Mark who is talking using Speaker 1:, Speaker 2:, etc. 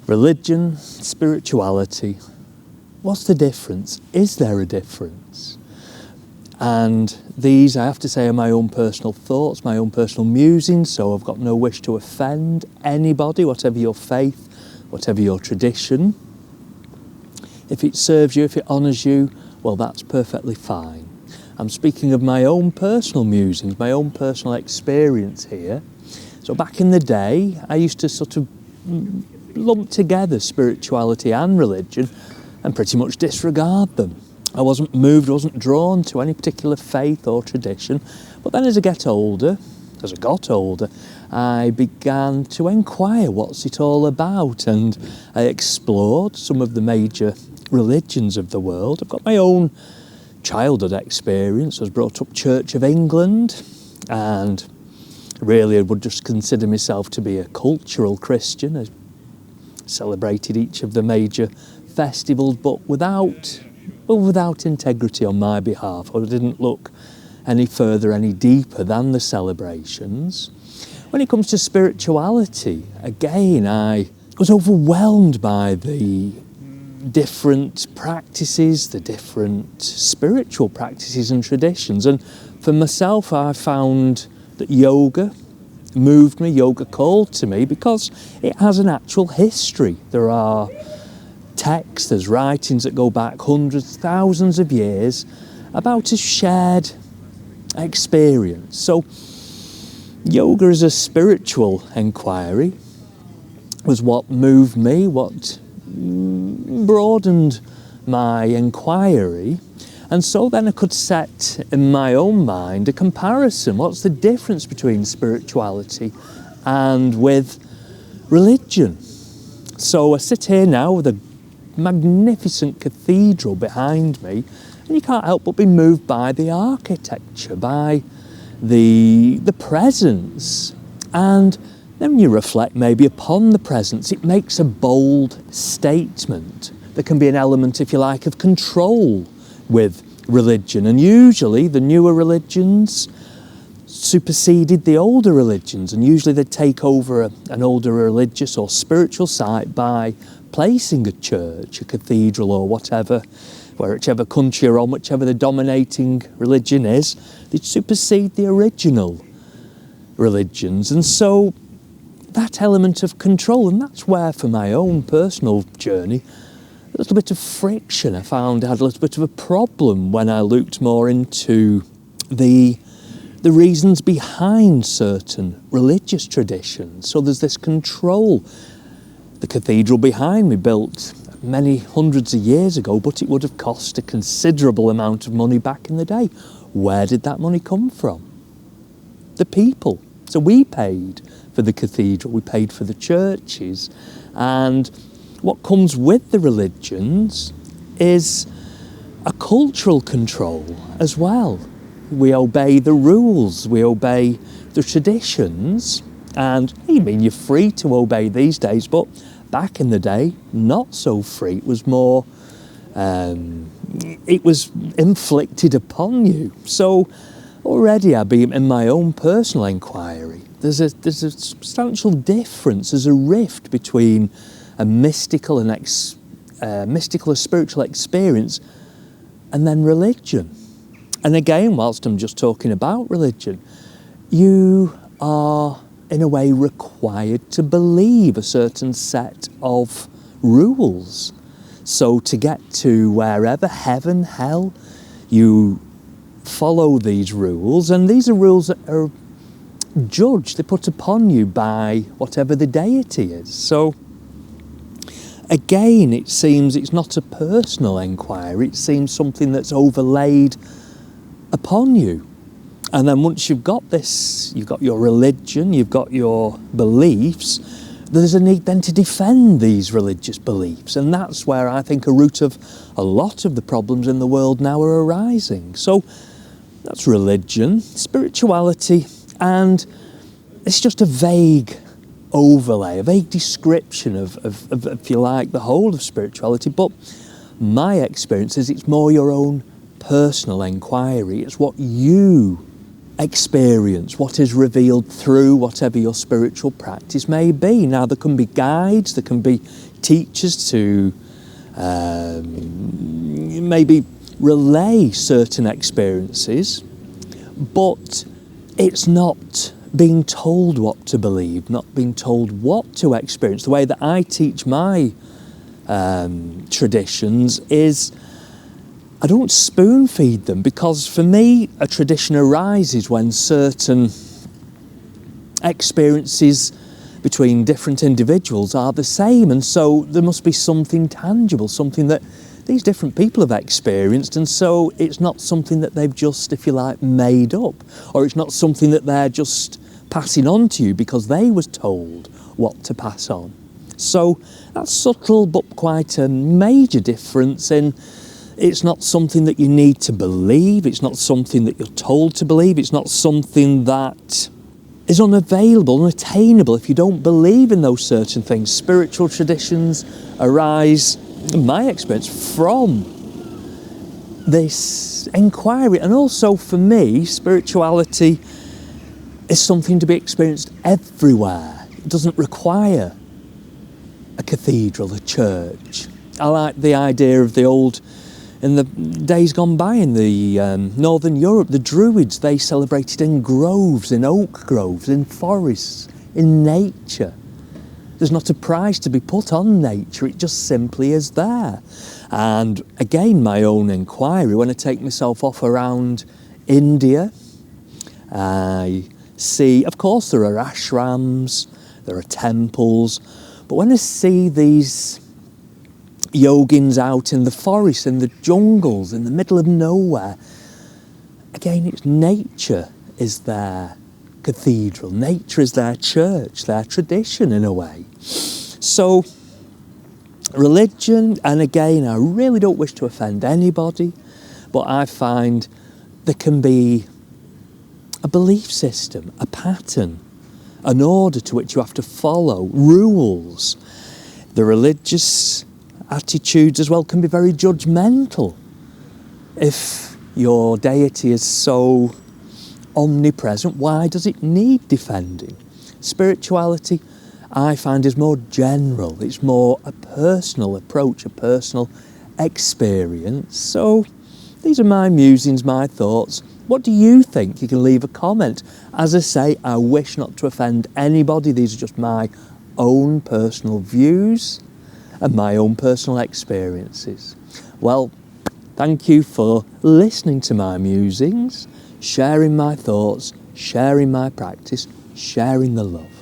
Speaker 1: Religion, spirituality, what's the difference? Is there a difference? And these, I have to say, are my own personal thoughts, my own personal musings, so I've got no wish to offend anybody, whatever your faith, whatever your tradition. If it serves you, if it honours you, well, that's perfectly fine. I'm speaking of my own personal musings, my own personal experience here. So back in the day, I used to sort of lump together spirituality and religion and pretty much disregard them. I wasn't moved, I wasn't drawn to any particular faith or tradition. But then as I got older, I began to inquire what's it all about, and I explored some of the major religions of the world. I've got my own childhood experience. I was brought up Church of England, and really I would just consider myself to be a cultural Christian. I celebrated each of the major festivals, but without integrity on my behalf. I didn't look any further, any deeper than the celebrations. When it comes to spirituality, again, I was overwhelmed by the different practices, the different spiritual practices and traditions. And for myself, I found that yoga moved me, yoga called to me, because it has an actual history. There are texts, there's writings that go back hundreds, thousands of years about a shared experience. So yoga as a spiritual inquiry was what moved me, what broadened my inquiry. And so then I could set in my own mind a comparison. What's the difference between spirituality and with religion? So I sit here now with a magnificent cathedral behind me, and you can't help but be moved by the architecture, by the presence. And then when you reflect maybe upon the presence, it makes a bold statement. There can be an element, if you like, of control with religion, and usually the newer religions superseded the older religions, and usually they take over an older religious or spiritual site by placing a church, a cathedral or whatever, whichever country you're on, whichever the dominating religion is, they supersede the original religions. And so that element of control, and that's where for my own personal journey, a little bit of friction. I found I had a little bit of a problem when I looked more into the reasons behind certain religious traditions. So there's this control. The cathedral behind me, built many hundreds of years ago, but it would have cost a considerable amount of money back in the day. Where did that money come from? The people. So we paid for the cathedral, we paid for the churches, and what comes with the religions is a cultural control as well. We obey the rules, we obey the traditions, and I mean, you're free to obey these days, but back in the day, not so free. It was more, it was inflicted upon you. So already I've been in my own personal inquiry. There's a substantial difference, there's a rift between a mystical or spiritual experience and then religion. And again, whilst I'm just talking about religion, you are in a way required to believe a certain set of rules. So to get to wherever, heaven, hell, you follow these rules, and these are rules that are judged, they're put upon you by whatever the deity is. So again, it seems it's not a personal inquiry, it seems something that's overlaid upon you. And then once you've got this, you've got your religion, you've got your beliefs, there's a need then to defend these religious beliefs. And that's where I think a root of a lot of the problems in the world now are arising. So that's religion, spirituality, and it's just a vague overlay, a vague description of, if you like, the whole of spirituality. But my experience is it's more your own personal inquiry. It's what you experience, what is revealed through whatever your spiritual practice may be. Now, there can be guides, there can be teachers to maybe relay certain experiences, but it's not being told what to believe, not being told what to experience. The way that I teach my traditions is I don't spoon feed them, because for me a tradition arises when certain experiences between different individuals are the same, and so there must be something tangible, something that these different people have experienced, and so it's not something that they've just, if you like, made up, or it's not something that they're just passing on to you because they was told what to pass on. So that's subtle but quite a major difference in it's not something that you need to believe, it's not something that you're told to believe, it's not something that is unavailable, unattainable if you don't believe in those certain things. Spiritual traditions arise, in my experience, from this inquiry. And also for me, spirituality is something to be experienced everywhere. It doesn't require a cathedral, a church. I like the idea of in the days gone by in the Northern Europe, the Druids, they celebrated in groves, in oak groves, in forests, in nature. There's not a price to be put on nature, it just simply is there. And again, my own inquiry, when I take myself off around India, I see, of course, there are ashrams, there are temples, but when I see these yogins out in the forest, in the jungles, in the middle of nowhere, again, it's nature is their cathedral, nature is their church, their tradition in a way. So religion, and again, I really don't wish to offend anybody, but I find there can be a belief system, a pattern, an order to which you have to follow, rules. The religious attitudes as well can be very judgmental. If your deity is so omnipresent, why does it need defending? Spirituality, I find, is more general. It's more a personal approach, a personal experience. So these are my musings, my thoughts. What do you think? You can leave a comment. As I say, I wish not to offend anybody. These are just my own personal views and my own personal experiences. Well, thank you for listening to my musings, sharing my thoughts, sharing my practice, sharing the love.